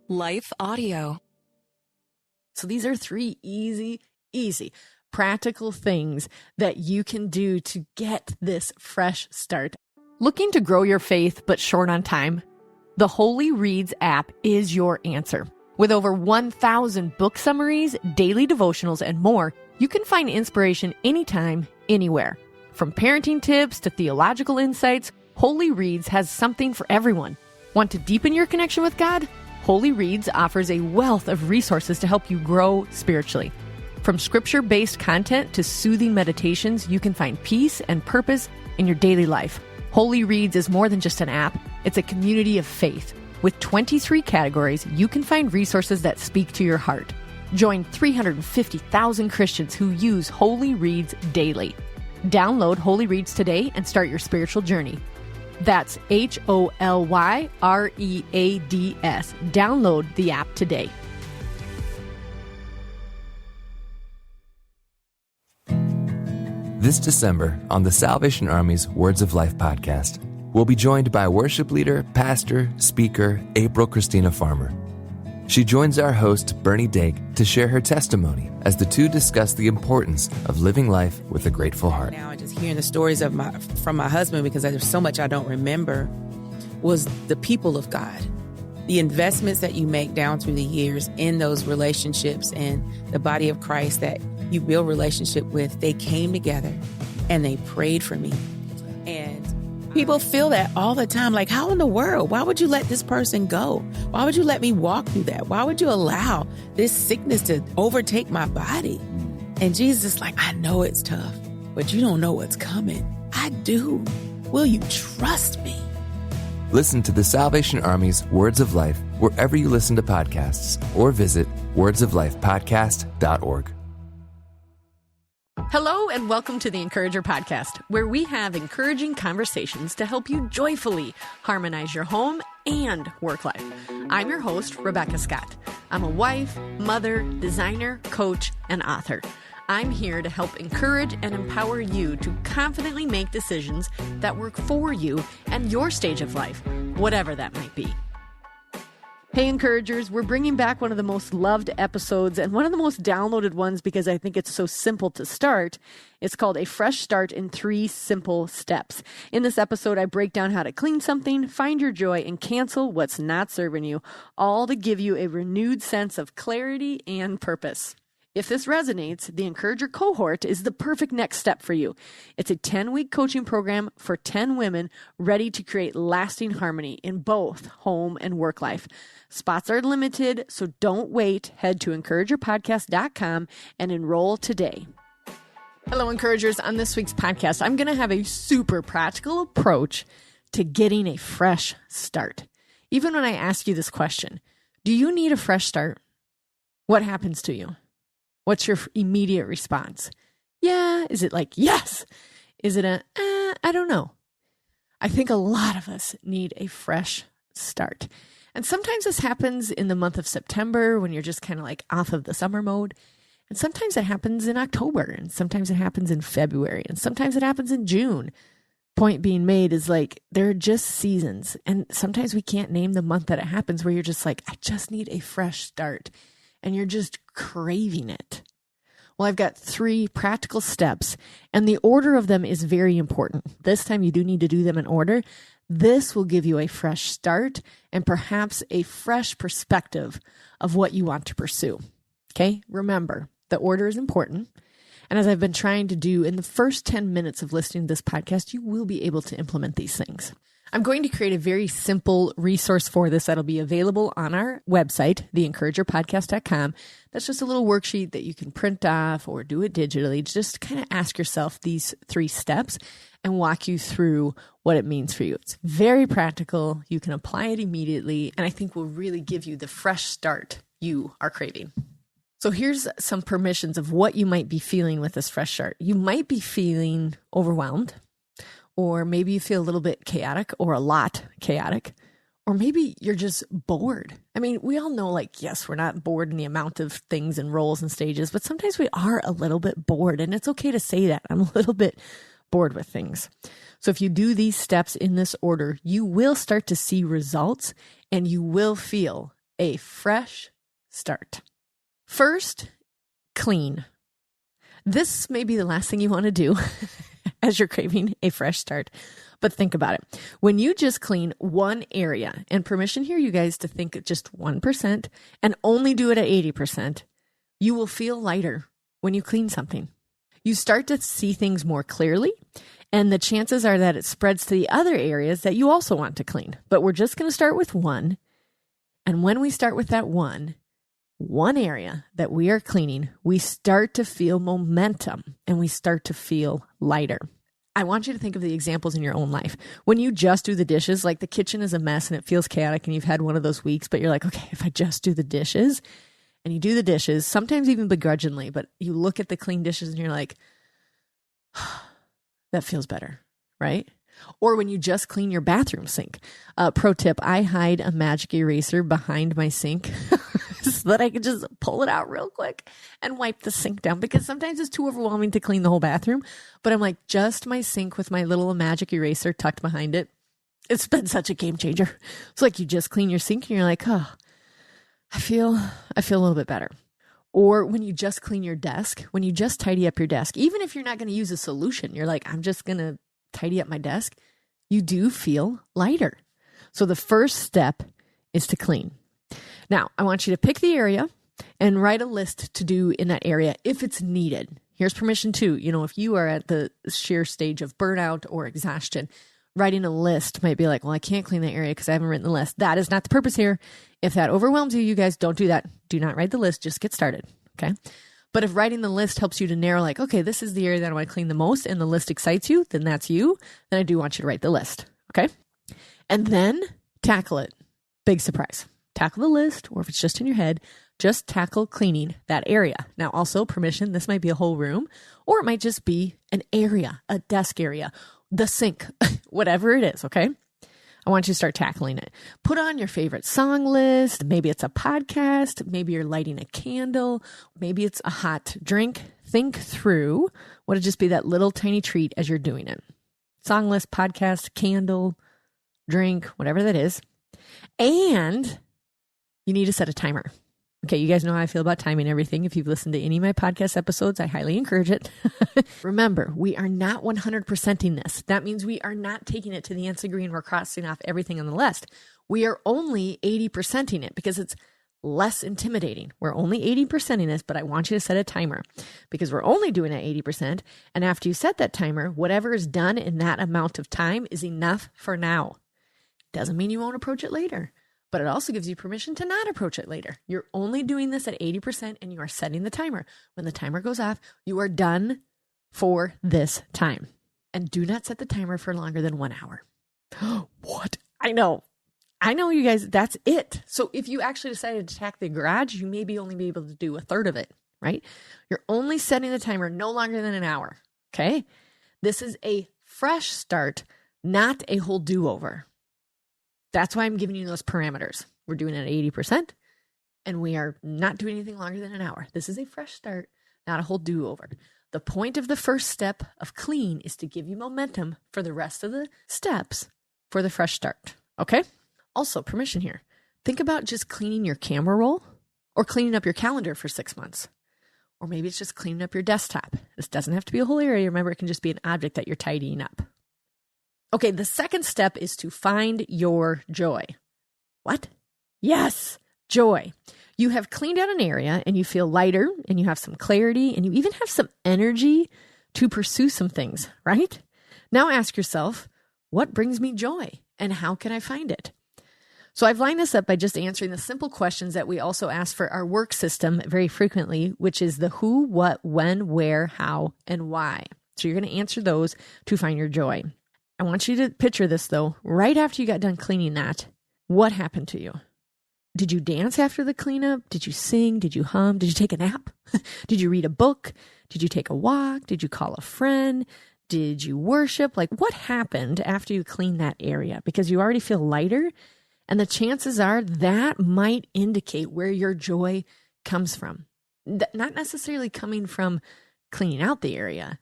Life Audio. So these are 3 easy, practical things that you can do to get this fresh start. Looking to grow your faith but short on time? The Holy Reads app is your answer. With over 1,000 book summaries, daily devotionals, and more, you can find inspiration anytime, anywhere. From parenting tips to theological insights, Holy Reads has something for everyone. Want to deepen your connection with God? Holy Reads offers a wealth of resources to help you grow spiritually. From scripture-based content to soothing meditations, you can find peace and purpose in your daily life. Holy Reads is more than just an app. It's a community of faith. With 23 categories, you can find resources that speak to your heart. Join 350,000 Christians who use Holy Reads daily. Download Holy Reads today and start your spiritual journey. That's HOLYREADS. Download the app today. This December on the Salvation Army's Words of Life podcast, we'll be joined by worship leader, pastor, speaker, April Christina Farmer. She joins our host, Bernie Dake, to share her testimony as the two discuss the importance of living life with a grateful heart. Now, I just hearing the stories of from my husband, because there's so much I don't remember, was the people of God. The investments that you make down through the years in those relationships and the body of Christ that you build relationship with, they came together and they prayed for me. And people feel that all the time, like, how in the world? Why would you let this person go? Why would you let me walk through that? Why would you allow this sickness to overtake my body? And Jesus is like, I know it's tough, but you don't know what's coming. I do. Will you trust me? Listen to the Salvation Army's Words of Life wherever you listen to podcasts or visit wordsoflifepodcast.org. Hello and welcome to the Encourager Podcast, where we have encouraging conversations to help you joyfully harmonize your home and work life. I'm your host, Rebecca Scott. I'm a wife, mother, designer, coach, and author. I'm here to help encourage and empower you to confidently make decisions that work for you and your stage of life, whatever that might be. Hey, Encouragers, we're bringing back one of the most loved episodes and one of the most downloaded ones because I think it's so simple to start. It's called A Fresh Start in 3 Simple Steps. In this episode, I break down how to clean something, find your joy, and cancel what's not serving you, all to give you a renewed sense of clarity and purpose. If this resonates, the Encourager cohort is the perfect next step for you. It's a 10-week coaching program for 10 women ready to create lasting harmony in both home and work life. Spots are limited, so don't wait. Head to encouragerpodcast.com and enroll today. Hello, Encouragers. On this week's podcast, I'm going to have a super practical approach to getting a fresh start. Even when I ask you this question, do you need a fresh start? What happens to you? What's your immediate response? Yeah. Is it like, yes? Is it I don't know. I think a lot of us need a fresh start. And sometimes this happens in the month of September when you're just kind of like off of the summer mode. And sometimes it happens in October, and sometimes it happens in February, and sometimes it happens in June. Point being made is like, there are just seasons. And sometimes we can't name the month that it happens where you're just like, I just need a fresh start. And you're just craving it. Well, I've got 3 practical steps, and the order of them is very important. This time you do need to do them in order. This will give you a fresh start and perhaps a fresh perspective of what you want to pursue. Okay? Remember, the order is important. And as I've been trying to do in the first 10 minutes of listening to this podcast, you will be able to implement these things. I'm going to create a very simple resource for this that'll be available on our website, theencouragerpodcast.com. That's just a little worksheet that you can print off or do it digitally. Just kind of ask yourself these 3 steps and walk you through what it means for you. It's very practical. You can apply it immediately, and I think will really give you the fresh start you are craving. So here's some permissions of what you might be feeling with this fresh start. You might be feeling overwhelmed. Or maybe you feel a little bit chaotic or a lot chaotic, or maybe you're just bored. I mean, we all know, like, yes, we're not bored in the amount of things and roles and stages, but sometimes we are a little bit bored, and it's okay to say that. I'm a little bit bored with things. So if you do these steps in this order, you will start to see results and you will feel a fresh start. First, clean. This may be the last thing you want to do as you're craving a fresh start, but think about it. When you just clean one area, and permission here, you guys, to think just 1% and only do it at 80%, you will feel lighter when you clean something. You start to see things more clearly, and the chances are that it spreads to the other areas that you also want to clean. But we're just going to start with one. And when we start with that one area that we are cleaning, we start to feel momentum and we start to feel lighter. I want you to think of the examples in your own life. When you just do the dishes, like the kitchen is a mess and it feels chaotic and you've had one of those weeks, but you're like, okay, if I just do the dishes, and you do the dishes, sometimes even begrudgingly, but you look at the clean dishes and you're like, that feels better, right? Or when you just clean your bathroom sink. Pro tip, I hide a magic eraser behind my sink so that I can just pull it out real quick and wipe the sink down, because sometimes it's too overwhelming to clean the whole bathroom. But I'm like, just my sink with my little magic eraser tucked behind it. It's been such a game changer. It's like you just clean your sink and you're like, oh, I feel a little bit better. Or when you just clean your desk, when you just tidy up your desk, even if you're not going to use a solution, you're like, I'm just going to tidy up my desk, you do feel lighter. So the first step is to clean. Now, I want you to pick the area and write a list to do in that area if it's needed. Here's permission too. If you are at the sheer stage of burnout or exhaustion, writing a list might be like, well, I can't clean that area because I haven't written the list. That is not the purpose here. If that overwhelms you, you guys, don't do that. Do not write the list. Just get started. Okay. But if writing the list helps you to narrow, like, okay, this is the area that I want to clean the most, and the list excites you, then that's you. Then I do want you to write the list. Okay. And then tackle it. Big surprise. Tackle the list, or if it's just in your head, just tackle cleaning that area. Now, also permission, this might be a whole room, or it might just be an area, a desk area, the sink, whatever it is, okay? I want you to start tackling it. Put on your favorite song list. Maybe it's a podcast. Maybe you're lighting a candle. Maybe it's a hot drink. Think through what would just be that little tiny treat as you're doing it. Song list, podcast, candle, drink, whatever that is. And you need to set a timer. Okay, you guys know how I feel about timing everything. If you've listened to any of my podcast episodes, I highly encourage it. Remember, we are not 100%ing this. That means we are not taking it to the nth degree and we're crossing off everything on the list. We are only 80%ing it because it's less intimidating. We're only 80%ing this, but I want you to set a timer because we're only doing it 80%. And after you set that timer, whatever is done in that amount of time is enough for now. Doesn't mean you won't approach it later. But it also gives you permission to not approach it later. You're only doing this at 80% and you are setting the timer. When the timer goes off, you are done for this time. And do not set the timer for longer than 1 hour. What? I know you guys, that's it. So if you actually decided to tack the garage, you maybe only be able to do a third of it, right? You're only setting the timer no longer than an hour, okay? This is a fresh start, not a whole do-over. That's why I'm giving you those parameters. We're doing it at 80%, and we are not doing anything longer than an hour. This is a fresh start, not a whole do-over. The point of the first step of clean is to give you momentum for the rest of the steps for the fresh start, okay? Also, permission here. Think about just cleaning your camera roll or cleaning up your calendar for 6 months. Or maybe it's just cleaning up your desktop. This doesn't have to be a whole area. Remember, it can just be an object that you're tidying up. Okay, the second step is to find your joy. What? Yes, joy. You have cleaned out an area and you feel lighter and you have some clarity and you even have some energy to pursue some things, right? Now ask yourself, what brings me joy and how can I find it? So I've lined this up by just answering the simple questions that we also ask for our work system very frequently, which is the who, what, when, where, how, and why. So you're going to answer those to find your joy. I want you to picture this though. Right after you got done cleaning that, what happened to you? Did you dance after the cleanup? Did you sing? Did you hum? Did you take a nap? Did you read a book? Did you take a walk? Did you call a friend? Did you worship? Like what happened after you cleaned that area? Because you already feel lighter. And the chances are that might indicate where your joy comes from. Not necessarily coming from cleaning out the area,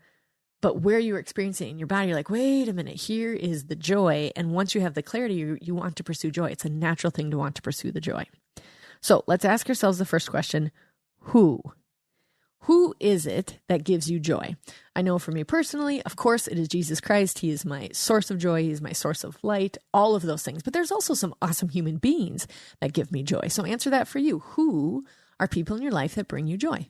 but where you're experiencing it in your body. You're like, wait a minute, here is the joy. And once you have the clarity, you want to pursue joy. It's a natural thing to want to pursue the joy. So let's ask ourselves the first question, who? Who is it that gives you joy? I know for me personally, of course, it is Jesus Christ. He is my source of joy. He is my source of light, all of those things. But there's also some awesome human beings that give me joy. So answer that for you. Who are people in your life that bring you joy?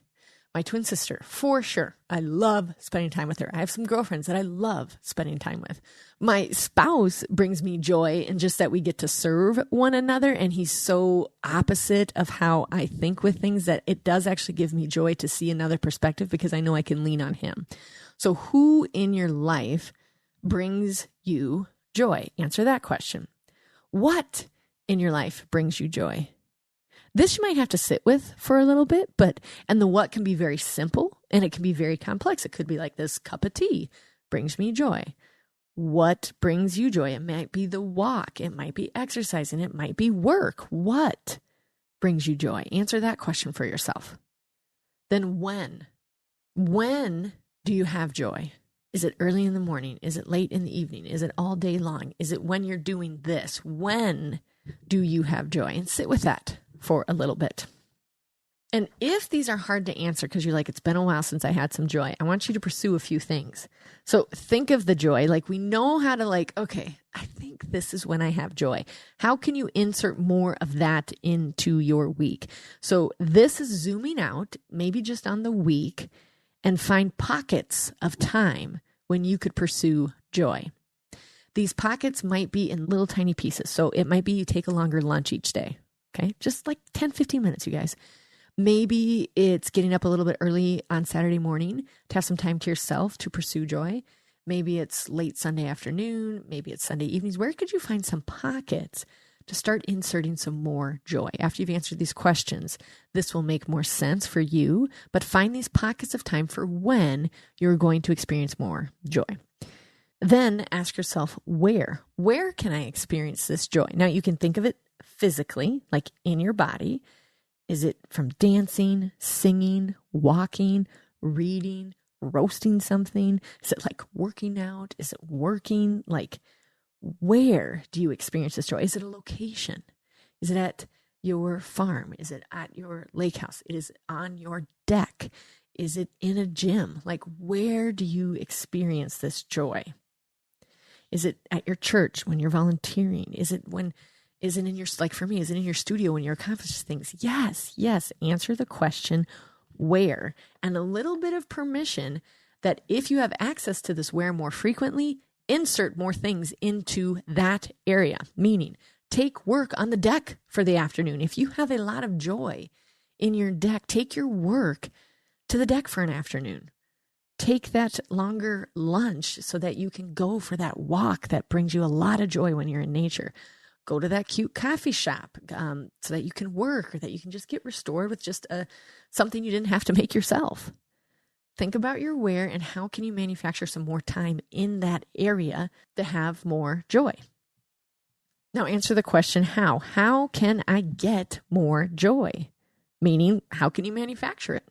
My twin sister, for sure. I love spending time with her. I have some girlfriends that I love spending time with. My spouse brings me joy in just that we get to serve one another, and he's so opposite of how I think with things that it does actually give me joy to see another perspective because I know I can lean on him. So who in your life brings you joy? Answer that question. What in your life brings you joy? This you might have to sit with for a little bit, and the what can be very simple and it can be very complex. It could be like this cup of tea brings me joy. What brings you joy? It might be the walk. It might be exercising. It might be work. What brings you joy? Answer that question for yourself. Then when? When do you have joy? Is it early in the morning? Is it late in the evening? Is it all day long? Is it when you're doing this? When do you have joy? And sit with that for a little bit. And if these are hard to answer because you're like, it's been a while since I had some joy, I want you to pursue a few things. So think of the joy, like we know how to okay, I think this is when I have joy. How can you insert more of that into your week? So this is zooming out, maybe just on the week, and find pockets of time when you could pursue joy. These pockets might be in little tiny pieces. So it might be you take a longer lunch each day. Okay, just like 10, 15 minutes, you guys. Maybe it's getting up a little bit early on Saturday morning to have some time to yourself to pursue joy. Maybe it's late Sunday afternoon. Maybe it's Sunday evenings. Where could you find some pockets to start inserting some more joy? After you've answered these questions, this will make more sense for you, but find these pockets of time for when you're going to experience more joy. Then ask yourself, where can I experience this joy? Now you can think of it physically, like in your body. Is it from dancing, singing, walking, reading, roasting something? Is it like working out? Is it working? Like, where do you experience this joy? Is it a location? Is it at your farm? Is it at your lake house? Is it on your deck? Is it in a gym? Like, where do you experience this joy? Is it at your church when you're volunteering? Is it in your, like for me, is it in your studio when you're accomplishing things? Yes. Answer the question, where? And a little bit of permission that if you have access to this where more frequently, insert more things into that area. Meaning, take work on the deck for the afternoon. If you have a lot of joy in your deck, take your work to the deck for an afternoon. Take that longer lunch so that you can go for that walk that brings you a lot of joy when you're in nature. Go to that cute coffee shop so that you can work or that you can just get restored with just something you didn't have to make yourself. Think about your where and how can you manufacture some more time in that area to have more joy. Now answer the question, how? How can I get more joy? Meaning, how can you manufacture it?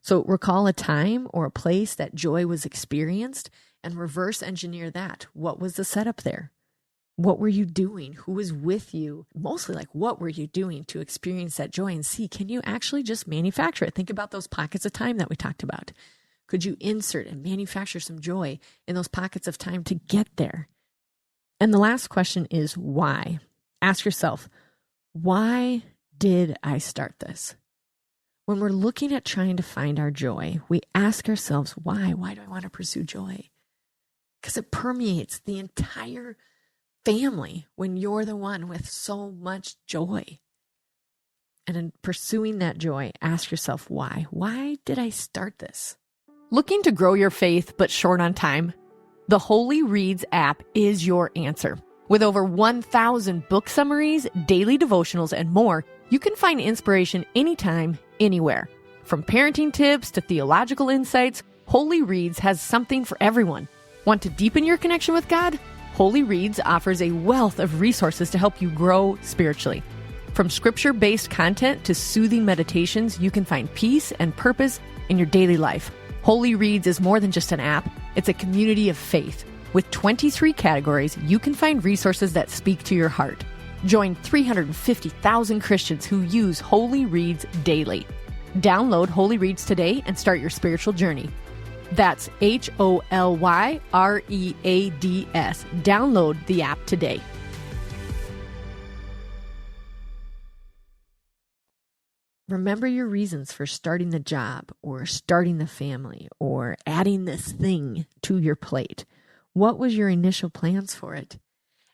So recall a time or a place that joy was experienced and reverse engineer that. What was the setup there? What were you doing? Who was with you? Mostly like, what were you doing to experience that joy? And see, can you actually just manufacture it? Think about those pockets of time that we talked about. Could you insert and manufacture some joy in those pockets of time to get there? And the last question is why? Ask yourself, why did I start this? When we're looking at trying to find our joy, we ask ourselves, why? Why do I want to pursue joy? Because it permeates the entire family when you're the one with so much joy. And in pursuing that joy, ask yourself why. Why did I start this? Looking to grow your faith but short on time? The Holy Reads app is your answer. With over 1,000 book summaries, daily devotionals, and more, you can find inspiration anytime, anywhere. From parenting tips to theological insights, Holy Reads has something for everyone. Want to deepen your connection with God? Holy Reads offers a wealth of resources to help you grow spiritually. From scripture-based content to soothing meditations, you can find peace and purpose in your daily life. Holy Reads is more than just an app. It's a community of faith. With 23 categories, you can find resources that speak to your heart. Join 350,000 Christians who use Holy Reads daily. Download Holy Reads today and start your spiritual journey. That's HOLYREADS. Download the app today. Remember your reasons for starting the job or starting the family or adding this thing to your plate. What was your initial plans for it?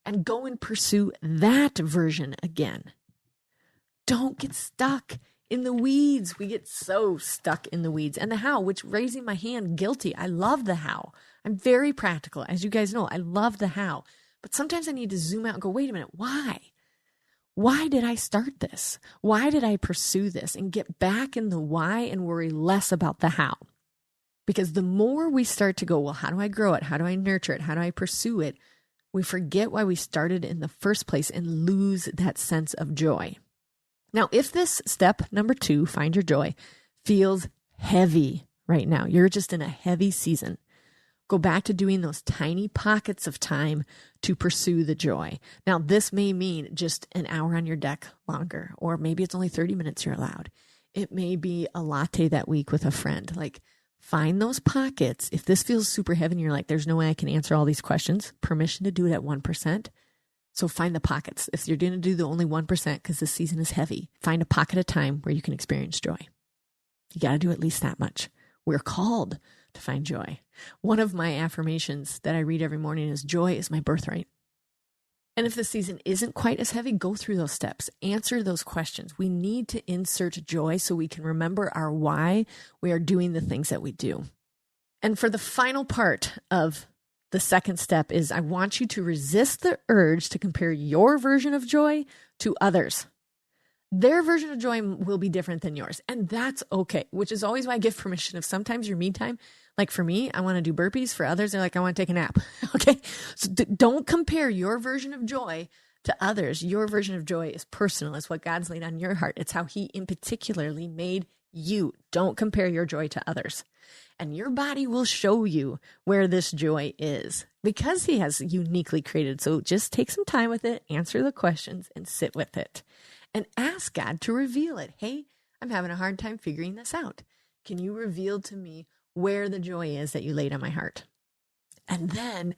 And go and pursue that version again. Don't get stuck in the weeds. We get so stuck in the weeds. And the how, which raising my hand, guilty. I love the how. I'm very practical. As you guys know, I love the how. But sometimes I need to zoom out and go, wait a minute, why? Why did I start this? Why did I pursue this? And get back in the why and worry less about the how. Because the more we start to go, well, how do I grow it? How do I nurture it? How do I pursue it? We forget why we started in the first place and lose that sense of joy. Now, if this step number 2, find your joy, feels heavy right now, you're just in a heavy season, go back to doing those tiny pockets of time to pursue the joy. Now, this may mean just an hour on your deck longer, or maybe it's only 30 minutes you're allowed. It may be a latte that week with a friend. Like, find those pockets. If this feels super heavy and you're like, there's no way I can answer all these questions, permission to do it at 1%. So find the pockets. If you're going to do the only 1% because this season is heavy, find a pocket of time where you can experience joy. You got to do at least that much. We're called to find joy. One of my affirmations that I read every morning is, joy is my birthright. And if the season isn't quite as heavy, go through those steps. Answer those questions. We need to insert joy so we can remember our why we are doing the things that we do. And for the final part of the second step is, I want you to resist the urge to compare your version of joy to others. Their version of joy will be different than yours. And that's okay, which is always why I give permission. If sometimes your me time, like for me, I want to do burpees. For others, they're like, I want to take a nap. Okay. So don't compare your version of joy to others. Your version of joy is personal. It's what God's laid on your heart. It's how he in particularly made you. Don't compare your joy to others. And your body will show you where this joy is because he has uniquely created. So just take some time with it, answer the questions, and sit with it. And ask God to reveal it. Hey, I'm having a hard time figuring this out. Can you reveal to me where the joy is that you laid on my heart? And then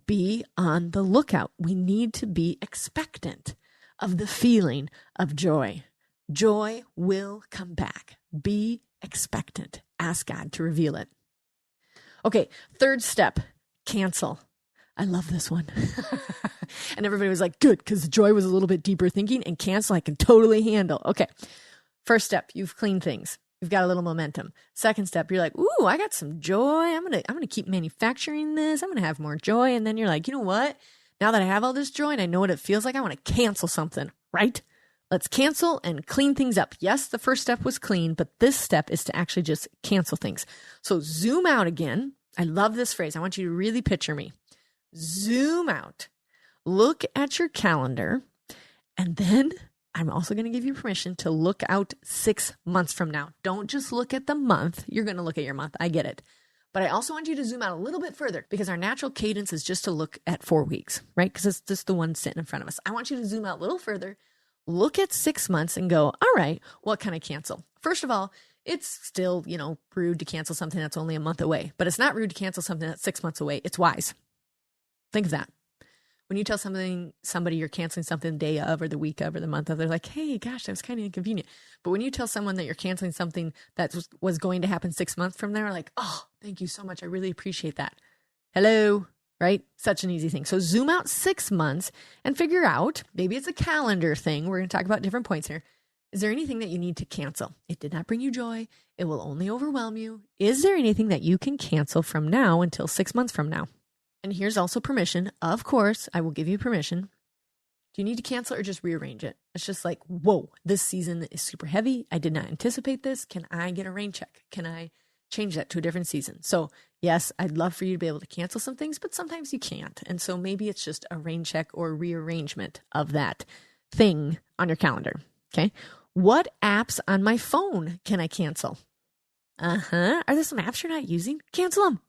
be on the lookout. We need to be expectant of the feeling of joy. Joy will come back. Be expectant. Ask God to reveal it. Okay, third step, cancel. I love this one. And everybody was like, good, because joy was a little bit deeper thinking, and cancel I can totally handle. Okay, first step, you've cleaned things. You've got a little momentum. Second step, you're like, ooh, I got some joy. I'm gonna keep manufacturing this. I'm gonna have more joy. And then you're like, you know what? Now that I have all this joy and I know what it feels like, I want to cancel something, right? Let's cancel and clean things up. Yes, the first step was clean, but this step is to actually just cancel things. So zoom out again. I love this phrase. I want you to really picture me. Zoom out. Look at your calendar. And then I'm also going to give you permission to look out 6 months from now. Don't just look at the month. You're going to look at your month. I get it. But I also want you to zoom out a little bit further because our natural cadence is just to look at 4 weeks, right? Because it's just the one sitting in front of us. I want you to zoom out a little further. Look at 6 months and go, all right, what can I cancel? First of all, it's still, rude to cancel something that's only a month away, but it's not rude to cancel something that's 6 months away. It's wise. Think of that. When you tell somebody you're canceling something the day of or the week of or the month of, they're like, hey, gosh, that was kind of inconvenient. But when you tell someone that you're canceling something that was going to happen 6 months from there, like, oh, thank you so much. I really appreciate that. Hello. Right? Such an easy thing. So zoom out 6 months and figure out, maybe it's a calendar thing. We're going to talk about different points here. Is there anything that you need to cancel? It did not bring you joy. It will only overwhelm you. Is there anything that you can cancel from now until 6 months from now? And here's also permission. Of course, I will give you permission. Do you need to cancel or just rearrange it? It's just like, whoa, this season is super heavy. I did not anticipate this. Can I get a rain check? Can I change that to a different season? So yes, I'd love for you to be able to cancel some things, but sometimes you can't. And so maybe it's just a rain check or rearrangement of that thing on your calendar. Okay. What apps on my phone can I cancel? Are there some apps you're not using? Cancel them.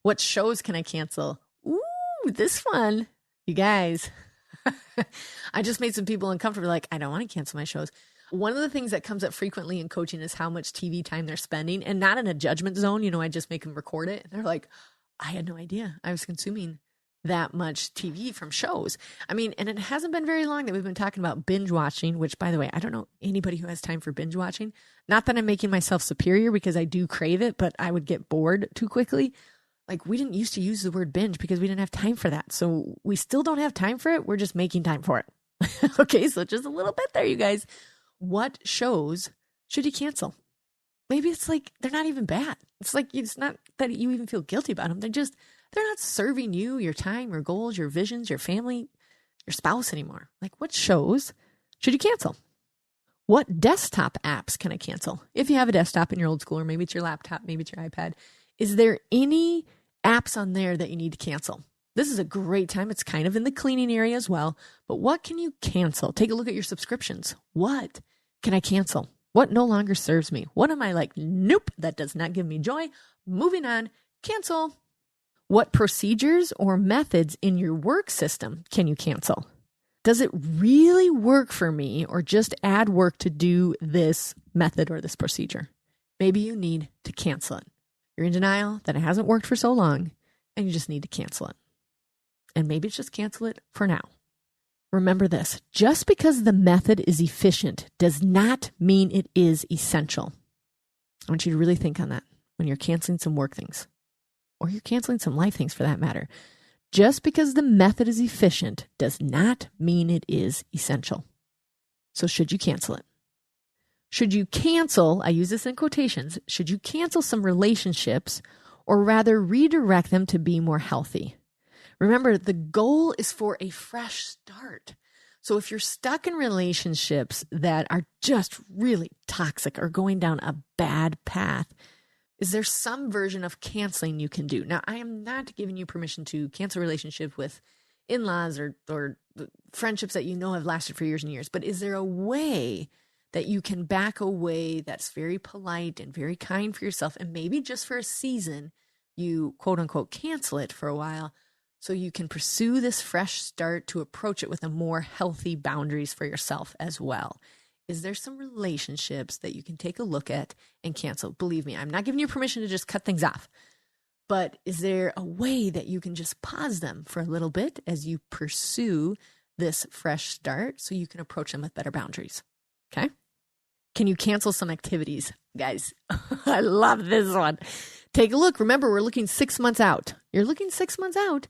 What shows can I cancel? Ooh, this one. You guys, I just made some people uncomfortable. Like, I don't want to cancel my shows. One of the things that comes up frequently in coaching is how much TV time they're spending, and not in a judgment zone. I just make them record it. And they're like, I had no idea I was consuming that much TV from shows. And it hasn't been very long that we've been talking about binge watching, which, by the way, I don't know anybody who has time for binge watching. Not that I'm making myself superior, because I do crave it, but I would get bored too quickly. Like, we didn't used to use the word binge because we didn't have time for that. So we still don't have time for it. We're just making time for it. Okay, so just a little bit there, you guys. What shows should you cancel? Maybe it's like they're not even bad. It's like, it's not that you even feel guilty about them. They're not serving you, your time, your goals, your visions, your family, your spouse anymore. Like, what shows should you cancel? What desktop apps can I cancel? If you have a desktop in your old school, or maybe it's your laptop, maybe it's your iPad, is there any apps on there that you need to cancel? This is a great time. It's kind of in the cleaning area as well. But what can you cancel? Take a look at your subscriptions. What can I cancel? What no longer serves me? What am I like, nope, that does not give me joy. Moving on, cancel. What procedures or methods in your work system can you cancel? Does it really work for me, or just add work to do this method or this procedure? Maybe you need to cancel it. You're in denial that it hasn't worked for so long, and you just need to cancel it. And maybe it's just cancel it for now. Remember this, just because the method is efficient does not mean it is essential. I want you to really think on that when you're canceling some work things, or you're canceling some life things for that matter. Just because the method is efficient does not mean it is essential. So should you cancel it? Should you cancel, I use this in quotations, should you cancel some relationships, or rather redirect them to be more healthy? Remember, the goal is for a fresh start. So if you're stuck in relationships that are just really toxic or going down a bad path, is there some version of canceling you can do? Now, I am not giving you permission to cancel a relationship with in-laws or friendships that have lasted for years and years, but is there a way that you can back away that's very polite and very kind for yourself, and maybe just for a season, you quote unquote cancel it for a while, so you can pursue this fresh start to approach it with a more healthy boundaries for yourself as well? Is there some relationships that you can take a look at and cancel? Believe me, I'm not giving you permission to just cut things off, but is there a way that you can just pause them for a little bit as you pursue this fresh start so you can approach them with better boundaries? Okay? Can you cancel some activities? Guys, I love this one. Take a look. Remember, we're looking 6 months out. You're looking 6 months out.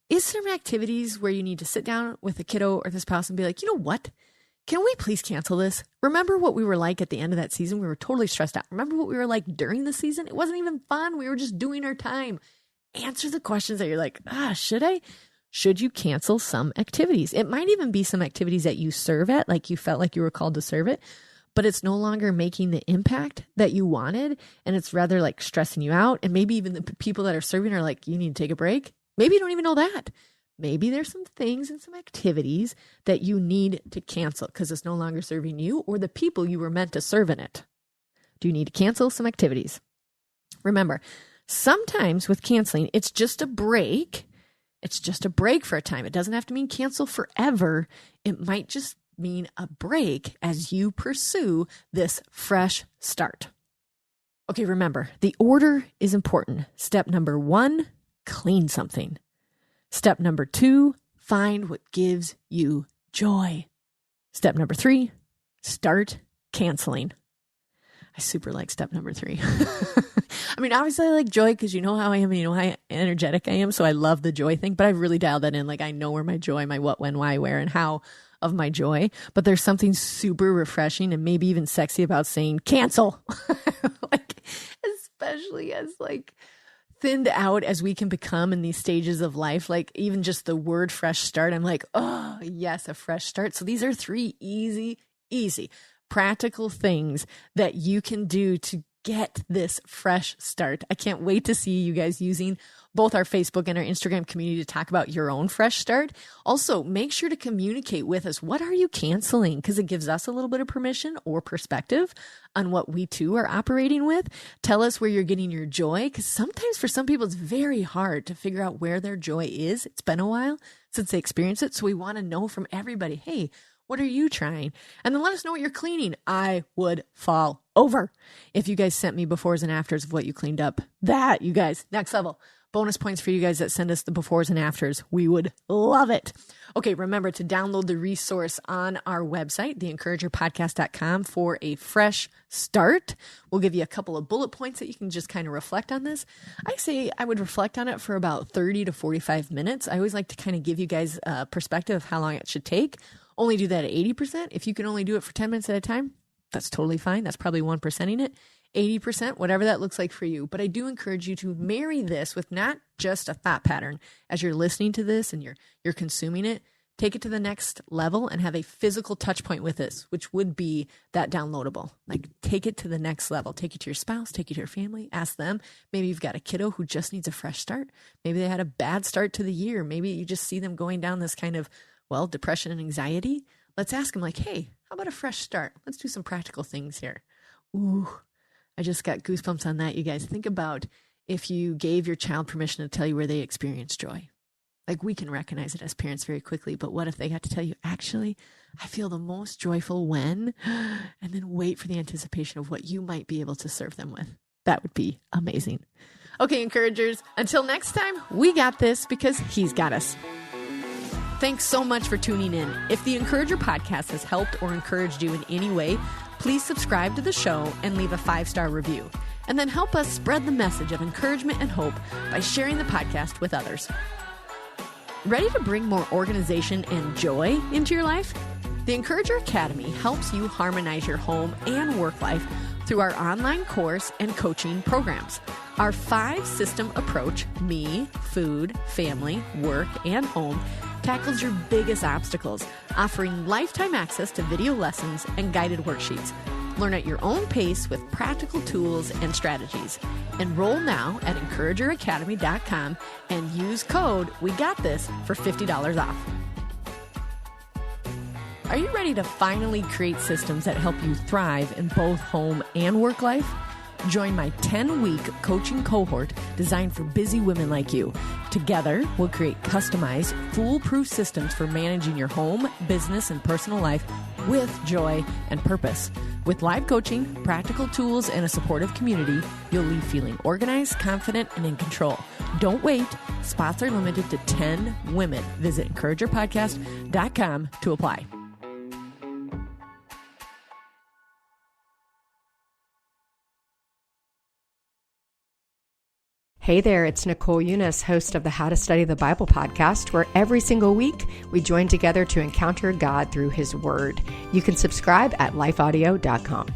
Is there activities where you need to sit down with a kiddo or the spouse and be like, you know what? Can we please cancel this? Remember what we were like at the end of that season? We were totally stressed out. Remember what we were like during the season? It wasn't even fun. We were just doing our time. Answer the questions that you're like, should I? Should you cancel some activities? It might even be some activities that you serve at, like you felt like you were called to serve it, but it's no longer making the impact that you wanted. And it's rather like stressing you out. And maybe even the people that are serving are like, you need to take a break. Maybe you don't even know that. Maybe there's some things and some activities that you need to cancel because it's no longer serving you or the people you were meant to serve in it. Do you need to cancel some activities? Remember, sometimes with canceling, it's just a break. It's just a break for a time. It doesn't have to mean cancel forever. It might just mean a break as you pursue this fresh start. Okay, remember, the order is important. Step number 1, clean something. Step number 2, find what gives you joy. Step number 3, start canceling. I super like step number 3. I mean, obviously I like joy because you know how I am and you know how energetic I am. So I love the joy thing, but I've really dialed that in. Like I know where my joy, my what, when, why, where, and how of my joy. But there's something super refreshing and maybe even sexy about saying cancel. Like, especially as like thinned out as we can become in these stages of life. Like even just the word fresh start, I'm like, oh yes, a fresh start. So these are 3 easy, practical things that you can do to get this fresh start. I can't wait to see you guys using both our Facebook and our Instagram community to talk about your own fresh start. Also, make sure to communicate with us. What are you canceling? Because it gives us a little bit of permission or perspective on what we too are operating with. Tell us where you're getting your joy, because sometimes for some people it's very hard to figure out where their joy is. It's been a while since they experienced it. So we want to know from everybody, hey, what are you trying? And then let us know what you're cleaning. I would fall over if you guys sent me befores and afters of what you cleaned up. That, you guys, next level. Bonus points for you guys that send us the befores and afters. We would love it. Okay, remember to download the resource on our website, theencouragerpodcast.com, for a fresh start. We'll give you a couple of bullet points that you can just kind of reflect on this. I say I would reflect on it for about 30 to 45 minutes. I always like to kind of give you guys a perspective of how long it should take. Only do that at 80%. If you can only do it for 10 minutes at a time, that's totally fine. That's probably 1%ing it. 80%, whatever that looks like for you. But I do encourage you to marry this with not just a thought pattern. As you're listening to this and you're consuming it, take it to the next level and have a physical touch point with this, which would be that downloadable. Like, take it to the next level. Take it to your spouse, take it to your family, ask them. Maybe you've got a kiddo who just needs a fresh start. Maybe they had a bad start to the year. Maybe you just see them going down this kind of, depression and anxiety. Let's ask them, like, hey, how about a fresh start? Let's do some practical things here. Ooh, I just got goosebumps on that, you guys. Think about if you gave your child permission to tell you where they experienced joy. Like, we can recognize it as parents very quickly, but what if they got to tell you, actually, I feel the most joyful when, and then wait for the anticipation of what you might be able to serve them with. That would be amazing. Okay, encouragers, until next time, we got this because he's got us. Thanks so much for tuning in. If the Encourager podcast has helped or encouraged you in any way, please subscribe to the show and leave a 5-star review. And then help us spread the message of encouragement and hope by sharing the podcast with others. Ready to bring more organization and joy into your life? The Encourager Academy helps you harmonize your home and work life through our online course and coaching programs. Our 5-system approach, me, food, family, work, and home, tackles your biggest obstacles, offering lifetime access to video lessons and guided worksheets. Learn at your own pace with practical tools and strategies. Enroll now at encourageracademy.com and use code WeGotThis for $50 off. Are you ready to finally create systems that help you thrive in both home and work life? Join my 10-week coaching cohort designed for busy women like you. Together, we'll create customized, foolproof systems for managing your home, business, and personal life with joy and purpose. With live coaching, practical tools, and a supportive community, you'll leave feeling organized, confident, and in control. Don't wait. Spots are limited to 10 women. Visit encouragerpodcast.com to apply. Hey there, it's Nicole Eunice, host of the How to Study the Bible podcast, where every single week we join together to encounter God through His Word. You can subscribe at lifeaudio.com.